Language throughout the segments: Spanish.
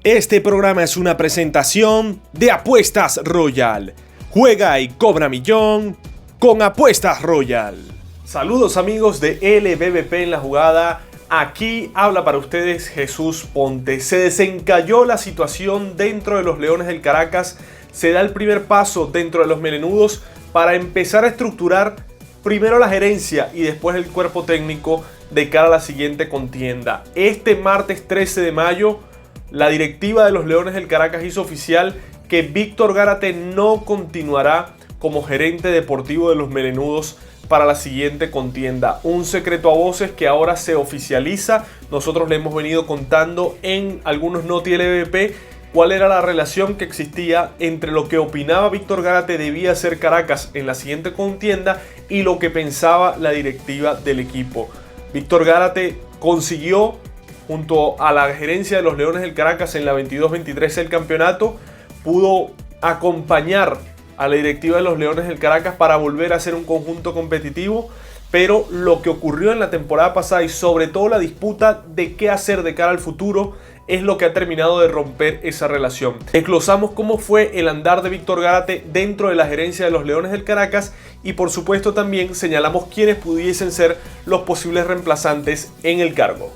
Este programa es una presentación de Apuestas Royal. Juega y cobra millón con Apuestas Royal. Saludos amigos de LBBP en la jugada. Aquí habla para ustedes Jesús Ponte. Se desencalló la situación dentro de los Leones del Caracas. Se da el primer paso dentro de los melenudos para empezar a estructurar primero la gerencia y después el cuerpo técnico de cara a la siguiente contienda. Este martes 13 de mayo, la directiva de los Leones del Caracas hizo oficial que Víctor Gárate no continuará como gerente deportivo de los melenudos para la siguiente contienda. Un secreto a voces que ahora se oficializa. Nosotros le hemos venido contando en algunos Noti LBP cuál era la relación que existía entre lo que opinaba Víctor Gárate debía ser Caracas en la siguiente contienda y lo que pensaba la directiva del equipo. Víctor Gárate consiguió, junto a la gerencia de los Leones del Caracas en la 22-23 del campeonato, pudo acompañar a la directiva de los Leones del Caracas para volver a ser un conjunto competitivo, pero lo que ocurrió en la temporada pasada y sobre todo la disputa de qué hacer de cara al futuro es lo que ha terminado de romper esa relación. Desglosamos cómo fue el andar de Víctor Gárate dentro de la gerencia de los Leones del Caracas y por supuesto también señalamos quiénes pudiesen ser los posibles reemplazantes en el cargo.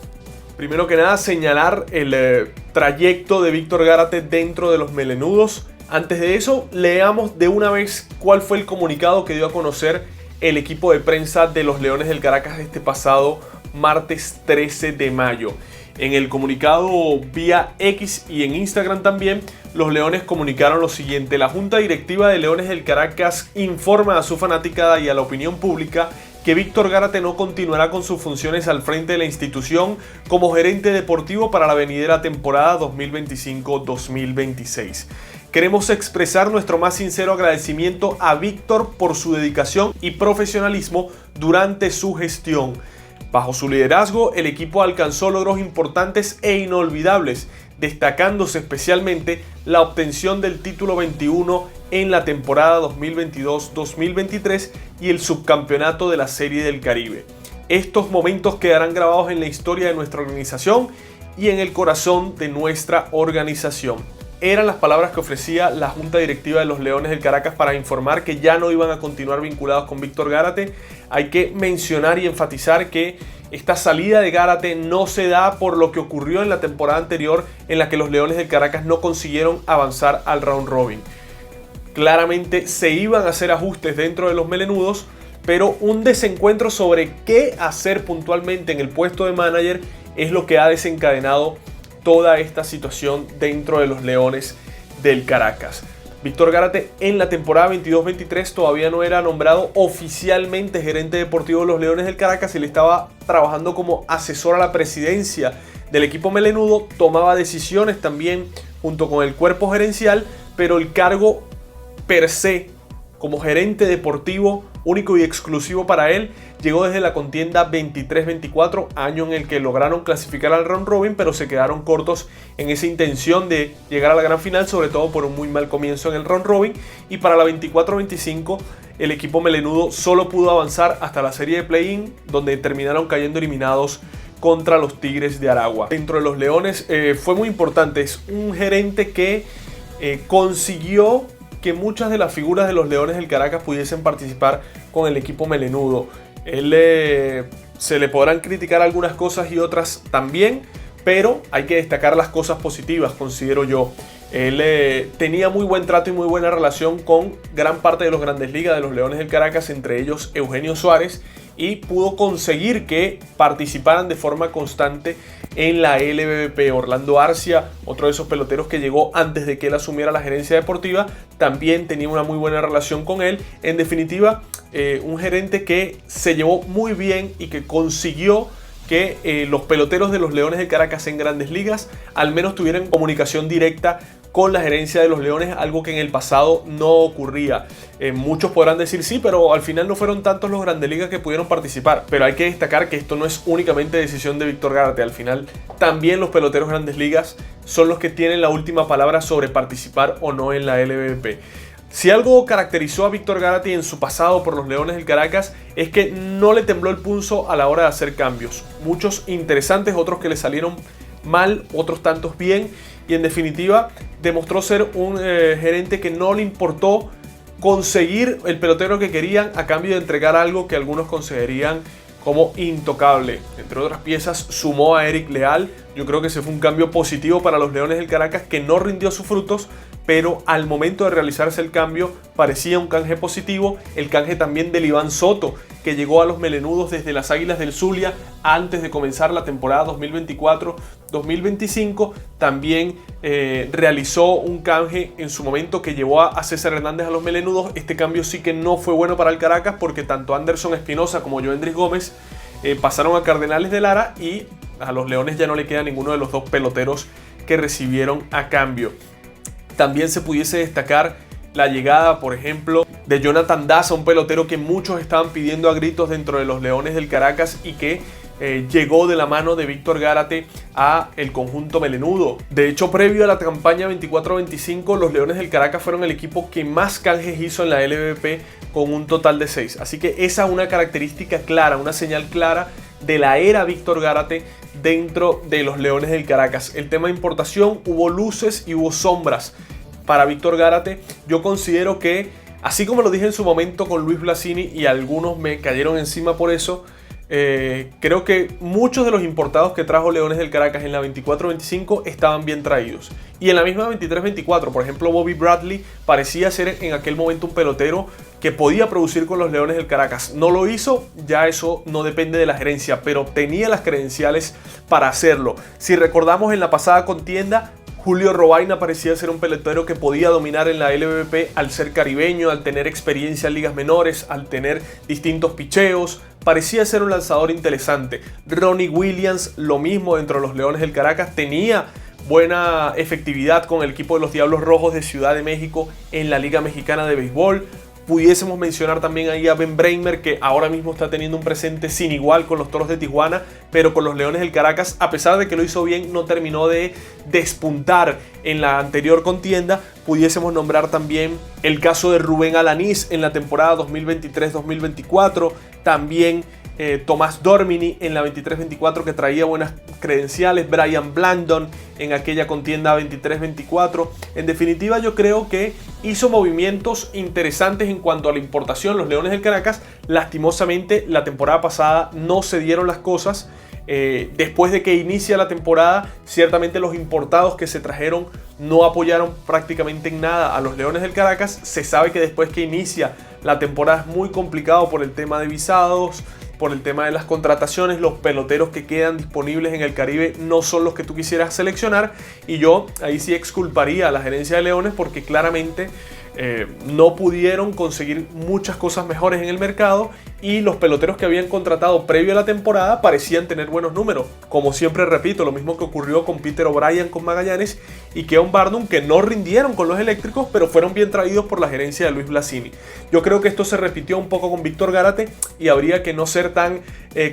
Primero que nada, señalar el trayecto de Víctor Gárate dentro de los melenudos. Antes de eso, leamos de una vez cuál fue el comunicado que dio a conocer el equipo de prensa de los Leones del Caracas este pasado martes 13 de mayo. En el comunicado vía X y en Instagram también, los Leones comunicaron lo siguiente: la Junta Directiva de Leones del Caracas informa a su fanaticada y a la opinión pública que Víctor Gárate no continuará con sus funciones al frente de la institución como gerente deportivo para la venidera temporada 2025-2026. Queremos expresar nuestro más sincero agradecimiento a Víctor por su dedicación y profesionalismo durante su gestión. Bajo su liderazgo, el equipo alcanzó logros importantes e inolvidables, destacándose especialmente la obtención del título 21 en la temporada 2022-2023 y el subcampeonato de la Serie del Caribe. Estos momentos quedarán grabados en la historia de nuestra organización y en el corazón de nuestra organización. Eran las palabras que ofrecía la Junta Directiva de los Leones del Caracas para informar que ya no iban a continuar vinculados con Víctor Gárate. Hay que mencionar y enfatizar que esta salida de Gárate no se da por lo que ocurrió en la temporada anterior en la que los Leones del Caracas no consiguieron avanzar al round robin. Claramente se iban a hacer ajustes dentro de los melenudos, pero un desencuentro sobre qué hacer puntualmente en el puesto de manager es lo que ha desencadenado toda esta situación dentro de los Leones del Caracas. Víctor Gárate en la temporada 22-23 todavía no era nombrado oficialmente gerente deportivo de los Leones del Caracas. Él estaba trabajando como asesor a la presidencia del equipo melenudo, tomaba decisiones también junto con el cuerpo gerencial, pero el cargo per se como gerente deportivo único y exclusivo para él llegó desde la contienda 23-24, año en el que lograron clasificar al round robin, pero se quedaron cortos en esa intención de llegar a la gran final, sobre todo por un muy mal comienzo en el round robin. Y para la 24-25 el equipo melenudo solo pudo avanzar hasta la serie de play-in, donde terminaron cayendo eliminados contra los Tigres de Aragua. Dentro de los Leones fue muy importante, es un gerente que consiguió que muchas de las figuras de los Leones del Caracas pudiesen participar con el equipo melenudo. Se le podrán criticar algunas cosas y otras también, pero hay que destacar las cosas positivas, considero yo. Él tenía muy buen trato y muy buena relación con gran parte de los Grandes Ligas de los Leones del Caracas, entre ellos Eugenio Suárez, y pudo conseguir que participaran de forma constante en la LBBP. Orlando Arcia, otro de esos peloteros que llegó antes de que él asumiera la gerencia deportiva, también tenía una muy buena relación con él. En definitiva, un gerente que se llevó muy bien y que consiguió que los peloteros de los Leones del Caracas en Grandes Ligas al menos tuvieran comunicación directa con la gerencia de los Leones, algo que en el pasado no ocurría. Muchos podrán decir sí, pero al final no fueron tantos los Grandes Ligas que pudieron participar. Pero hay que destacar que esto no es únicamente decisión de Víctor Gárate. Al final también los peloteros Grandes Ligas son los que tienen la última palabra sobre participar o no en la LBBP. Si algo caracterizó a Víctor Gárate en su pasado por los Leones del Caracas es que no le tembló el pulso a la hora de hacer cambios. Muchos interesantes, otros que le salieron mal, otros tantos bien. y en definitiva demostró ser un gerente que no le importó conseguir el pelotero que querían a cambio de entregar algo que algunos considerarían como intocable. Entre otras piezas sumó a Eric Leal. Yo creo que ese fue un cambio positivo para los Leones del Caracas, que no rindió sus frutos, pero al momento de realizarse el cambio parecía un canje positivo. El canje también del Iván Soto, que llegó a los melenudos desde las Águilas del Zulia antes de comenzar la temporada 2024-2025. También realizó un canje en su momento que llevó a César Hernández a los melenudos. Este cambio sí que no fue bueno para el Caracas, porque tanto Anderson Espinosa como Joendris Gómez pasaron a Cardenales de Lara, y a los Leones ya no le queda ninguno de los dos peloteros que recibieron a cambio. También se pudiese destacar la llegada, por ejemplo, de Jonathan Daza, un pelotero que muchos estaban pidiendo a gritos dentro de los Leones del Caracas y que llegó de la mano de Víctor Gárate a el conjunto melenudo. De hecho, previo a la campaña 24-25, los Leones del Caracas fueron el equipo que más canjes hizo en la LVP, con un total de 6. Así que esa es una característica clara, una señal clara de la era Víctor Gárate dentro de los Leones del Caracas. El tema de importación, hubo luces y hubo sombras para Víctor Gárate. Yo considero que, así como lo dije en su momento con Luis Blasini, y algunos me cayeron encima por eso, creo que muchos de los importados que trajo Leones del Caracas en la 24-25 estaban bien traídos. Y en la misma 23-24, por ejemplo, Bobby Bradley parecía ser en aquel momento un pelotero que podía producir con los Leones del Caracas. No lo hizo, ya eso no depende de la gerencia, pero tenía las credenciales para hacerlo. Si recordamos, en la pasada contienda, Julio Robaina parecía ser un pelotero que podía dominar en la LVP al ser caribeño, al tener experiencia en ligas menores, al tener distintos picheos. Parecía ser un lanzador interesante. Ronnie Williams, lo mismo dentro de los Leones del Caracas, tenía buena efectividad con el equipo de los Diablos Rojos de Ciudad de México en la Liga Mexicana de Béisbol. Pudiésemos mencionar también ahí a Ben Braymer, que ahora mismo está teniendo un presente sin igual con los Toros de Tijuana, pero con los Leones del Caracas, a pesar de que lo hizo bien, no terminó de despuntar en la anterior contienda. Pudiésemos nombrar también el caso de Rubén Alanís en la temporada 2023-2024, también Tomás Dormini en la 23-24, que traía buenas credenciales, Brian Blandon en aquella contienda 23-24. En definitiva, yo creo que hizo movimientos interesantes en cuanto a la importación. Los Leones del Caracas, lastimosamente, la temporada pasada no se dieron las cosas. Después de que inicia la temporada, ciertamente los importados que se trajeron no apoyaron prácticamente en nada a los Leones del Caracas. Se sabe que después que inicia la temporada es muy complicado por el tema de visados, por el tema de las contrataciones. Los peloteros que quedan disponibles en el Caribe no son los que tú quisieras seleccionar, y yo ahí sí exculparía a la gerencia de Leones, porque claramente no pudieron conseguir muchas cosas mejores en el mercado, y los peloteros que habían contratado previo a la temporada parecían tener buenos números. Como siempre repito, lo mismo que ocurrió con Peter O'Brien con Magallanes y Keon Barnum, que no rindieron con los eléctricos, pero fueron bien traídos por la gerencia de Luis Blasini. Yo creo que esto se repitió un poco con Víctor Gárate, y habría que no ser tan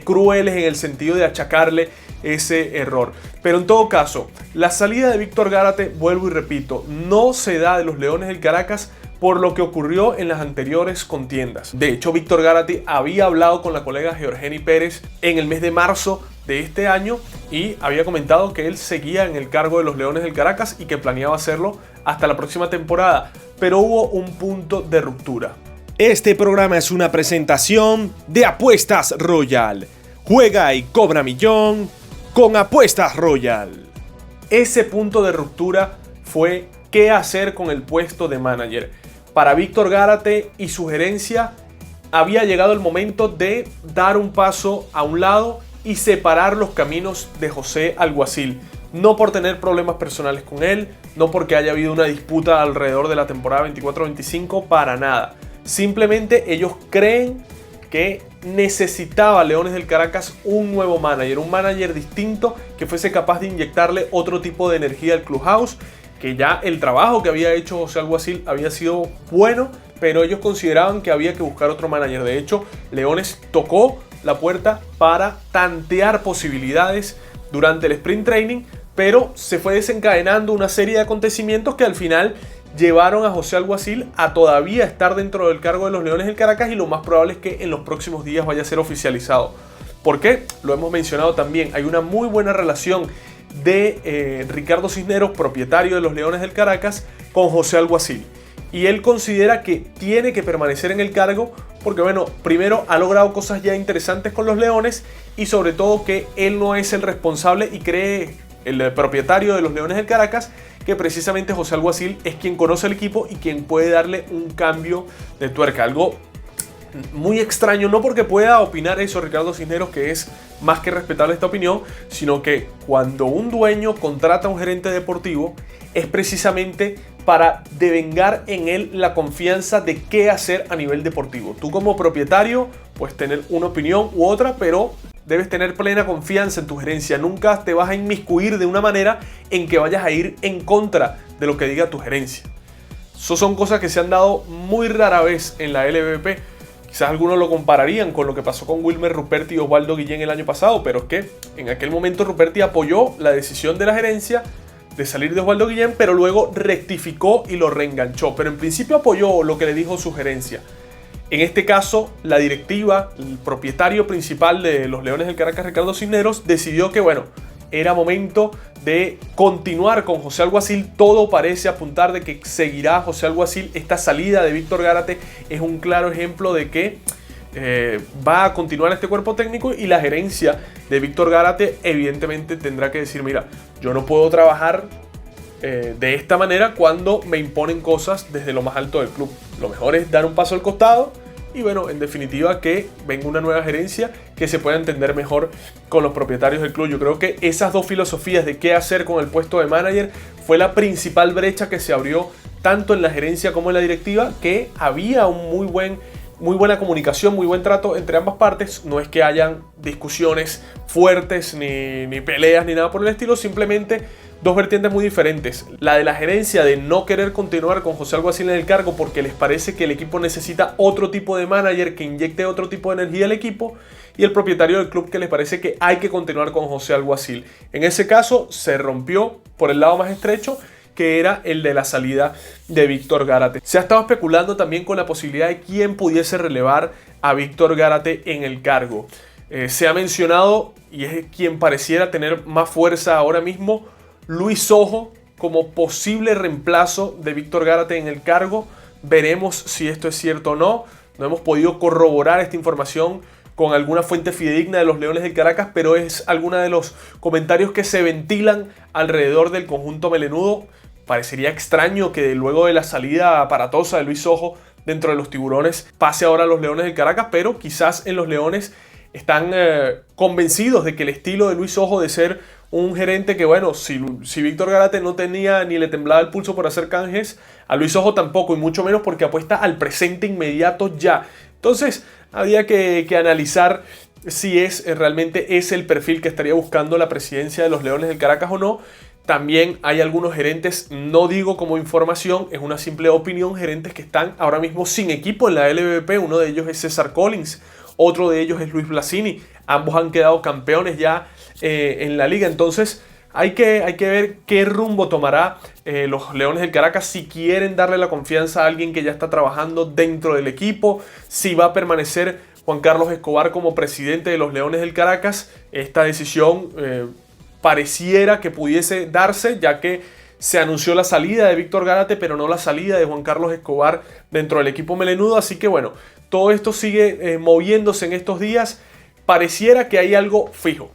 crueles en el sentido de achacarle ese error. Pero en todo caso, la salida de Víctor Gárate, vuelvo y repito, no se da de los Leones del Caracas por lo que ocurrió en las anteriores contiendas. De hecho, Víctor Gárate había hablado con la colega Georgeny Pérez en el mes de marzo de este año y había comentado que él seguía en el cargo de los Leones del Caracas y que planeaba hacerlo hasta la próxima temporada, pero hubo un punto de ruptura. Este programa es una presentación de Apuestas Royal. Juega y cobra millón con Apuestas Royal. Ese punto de ruptura fue qué hacer con el puesto de manager. Para Víctor Gárate y su gerencia había llegado el momento de dar un paso a un lado y separar los caminos de José Alguacil. No por tener problemas personales con él, no porque haya habido una disputa alrededor de la temporada 24-25, para nada. Simplemente ellos creen que necesitaba Leones del Caracas un nuevo manager, un manager distinto que fuese capaz de inyectarle otro tipo de energía al clubhouse, que ya el trabajo que había hecho José Alguacil había sido bueno, pero ellos consideraban que había que buscar otro manager. De hecho, Leones tocó la puerta para tantear posibilidades durante el sprint training, pero se fue desencadenando una serie de acontecimientos que al final llevaron a José Alguacil a todavía estar dentro del cargo de los Leones del Caracas, y lo más probable es que en los próximos días vaya a ser oficializado. ¿Por qué? Lo hemos mencionado también, hay una muy buena relación de Ricardo Cisneros, propietario de los Leones del Caracas, con José Alguacil. Y él considera que tiene que permanecer en el cargo porque, bueno, primero ha logrado cosas ya interesantes con los Leones y sobre todo que él no es el responsable y cree, el propietario de los Leones del Caracas, que precisamente José Alguacil es quien conoce el equipo y quien puede darle un cambio de tuerca. Algo muy extraño, no porque pueda opinar eso Ricardo Cisneros, que es más que respetable esta opinión, sino que cuando un dueño contrata a un gerente deportivo es precisamente para devengar en él la confianza de qué hacer a nivel deportivo. Tú como propietario puedes tener una opinión u otra, pero debes tener plena confianza en tu gerencia. Nunca te vas a inmiscuir de una manera en que vayas a ir en contra de lo que diga tu gerencia. Eso son cosas que se han dado muy rara vez en la LVP. Quizás algunos lo compararían con lo que pasó con Wilmer Ruperti y Osvaldo Guillén el año pasado, pero es que en aquel momento Ruperti apoyó la decisión de la gerencia de salir de Osvaldo Guillén, pero luego rectificó y lo reenganchó. Pero en principio apoyó lo que le dijo su gerencia. En este caso, la directiva, el propietario principal de los Leones del Caracas, Ricardo Cisneros, decidió que, bueno, era momento de continuar con José Alguacil. Todo parece apuntar de que seguirá José Alguacil. Esta salida de Víctor Gárate es un claro ejemplo de que va a continuar este cuerpo técnico y la gerencia de Víctor Gárate evidentemente tendrá que decir, mira, yo no puedo trabajar de esta manera cuando me imponen cosas desde lo más alto del club. Lo mejor es dar un paso al costado y, bueno, en definitiva que venga una nueva gerencia que se pueda entender mejor con los propietarios del club. Yo creo que esas dos filosofías de qué hacer con el puesto de manager fue la principal brecha que se abrió tanto en la gerencia como en la directiva, que había un muy buena comunicación, muy buen trato entre ambas partes. No es que hayan discusiones fuertes, ni peleas, ni nada por el estilo, simplemente dos vertientes muy diferentes. La de la gerencia de no querer continuar con José Alguacil en el cargo porque les parece que el equipo necesita otro tipo de manager que inyecte otro tipo de energía al equipo, y el propietario del club que les parece que hay que continuar con José Alguacil. En ese caso se rompió por el lado más estrecho, que era el de la salida de Víctor Gárate. Se ha estado especulando también con la posibilidad de quién pudiese relevar a Víctor Gárate en el cargo. Se ha mencionado, y es quien pareciera tener más fuerza ahora mismo, Luis Sojo como posible reemplazo de Víctor Gárate en el cargo. Veremos si esto es cierto o no. No hemos podido corroborar esta información con alguna fuente fidedigna de los Leones del Caracas, pero es alguno de los comentarios que se ventilan alrededor del conjunto melenudo. Parecería extraño que luego de la salida aparatosa de Luis Sojo dentro de los Tiburones pase ahora a los Leones del Caracas, pero quizás en los Leones están convencidos de que el estilo de Luis Sojo de ser un gerente que, bueno, si Víctor Gárate no tenía ni le temblaba el pulso por hacer canjes, a Luis Sojo tampoco, y mucho menos porque apuesta al presente inmediato ya. Entonces había que analizar si realmente es el perfil que estaría buscando la presidencia de los Leones del Caracas o no. También hay algunos gerentes, no digo como información, es una simple opinión, gerentes que están ahora mismo sin equipo en la LVP. Uno de ellos es César Collins, otro de ellos es Luis Blasini. Ambos han quedado campeones ya en la liga. Entonces hay que ver qué rumbo tomará los Leones del Caracas, si quieren darle la confianza a alguien que ya está trabajando dentro del equipo, si va a permanecer Juan Carlos Escobar como presidente de los Leones del Caracas. Esta decisión pareciera que pudiese darse, ya que se anunció la salida de Víctor Gárate, pero no la salida de Juan Carlos Escobar dentro del equipo melenudo. Así que, bueno, todo esto sigue moviéndose en estos días. Pareciera que hay algo fijo,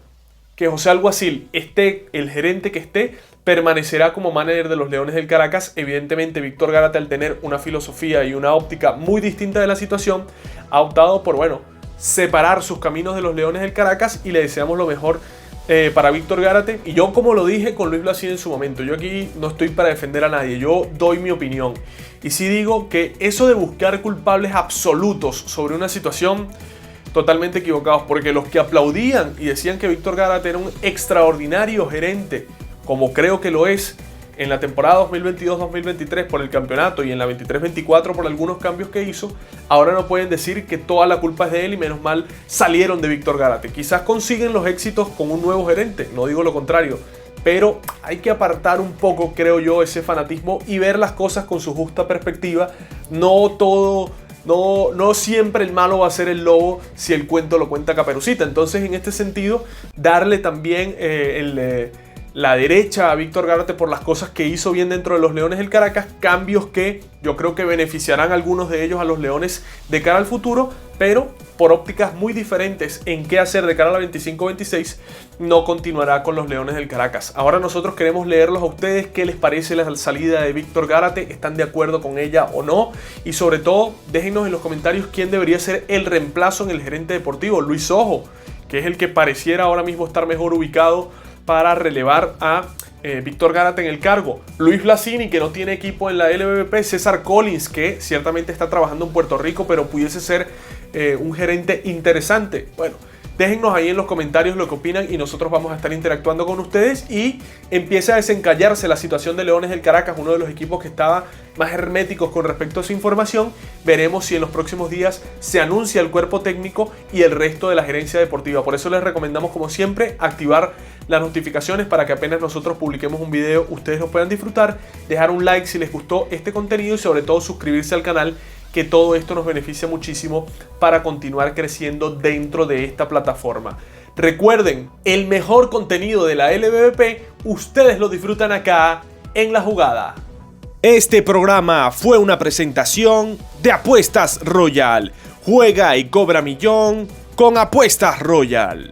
que José Alguacil esté, el gerente que esté, permanecerá como manager de los Leones del Caracas. Evidentemente Víctor Gárate, al tener una filosofía y una óptica muy distinta de la situación, ha optado por, bueno, separar sus caminos de los Leones del Caracas, y le deseamos lo mejor para Víctor Gárate. Y yo, como lo dije con Luis Blasini en su momento, yo aquí no estoy para defender a nadie, yo doy mi opinión. Y sí digo que eso de buscar culpables absolutos sobre una situación, totalmente equivocados, porque los que aplaudían y decían que Víctor Gárate era un extraordinario gerente, como creo que lo es en la temporada 2022-2023 por el campeonato y en la 23-24 por algunos cambios que hizo, ahora no pueden decir que toda la culpa es de él y menos mal salieron de Víctor Gárate. Quizás consiguen los éxitos con un nuevo gerente, no digo lo contrario, pero hay que apartar un poco, creo yo, ese fanatismo y ver las cosas con su justa perspectiva. No siempre el malo va a ser el lobo si el cuento lo cuenta Caperucita. Entonces, en este sentido, darle también la derecha a Víctor Gárate por las cosas que hizo bien dentro de los Leones del Caracas, cambios que yo creo que beneficiarán a algunos de ellos a los Leones de cara al futuro, pero por ópticas muy diferentes en qué hacer de cara a la 25-26, no continuará con los Leones del Caracas. Ahora nosotros queremos leerlos a ustedes, qué les parece la salida de Víctor Gárate, están de acuerdo con ella o no, y sobre todo déjenos en los comentarios quién debería ser el reemplazo en el gerente deportivo. Luis Ojo, que es el que pareciera ahora mismo estar mejor ubicado para relevar a Víctor Gárate en el cargo. Luis Blasini, que no tiene equipo en la LVP. César Collins, que ciertamente está trabajando en Puerto Rico, pero pudiese ser un gerente interesante. Bueno, déjennos ahí en los comentarios lo que opinan y nosotros vamos a estar interactuando con ustedes y empieza a desencallarse la situación de Leones del Caracas, uno de los equipos que estaba más herméticos con respecto a esa información. Veremos si en los próximos días se anuncia el cuerpo técnico y el resto de la gerencia deportiva. Por eso les recomendamos, como siempre, activar las notificaciones para que apenas nosotros publiquemos un video ustedes lo puedan disfrutar, dejar un like si les gustó este contenido y sobre todo suscribirse al canal, que todo esto nos beneficia muchísimo para continuar creciendo dentro de esta plataforma. Recuerden, el mejor contenido de la LVP ustedes lo disfrutan acá en La Jugada. Este programa fue una presentación de Apuestas Royal. Juega y cobra millón con Apuestas Royal.